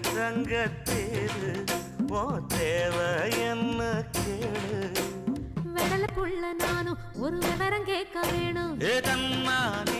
தங்கத்தேரு ஓ தேவை என்ன கேளு வெடல புள்ள நானும் ஒரு விவரம் கேட்க வேணும் தன்னானே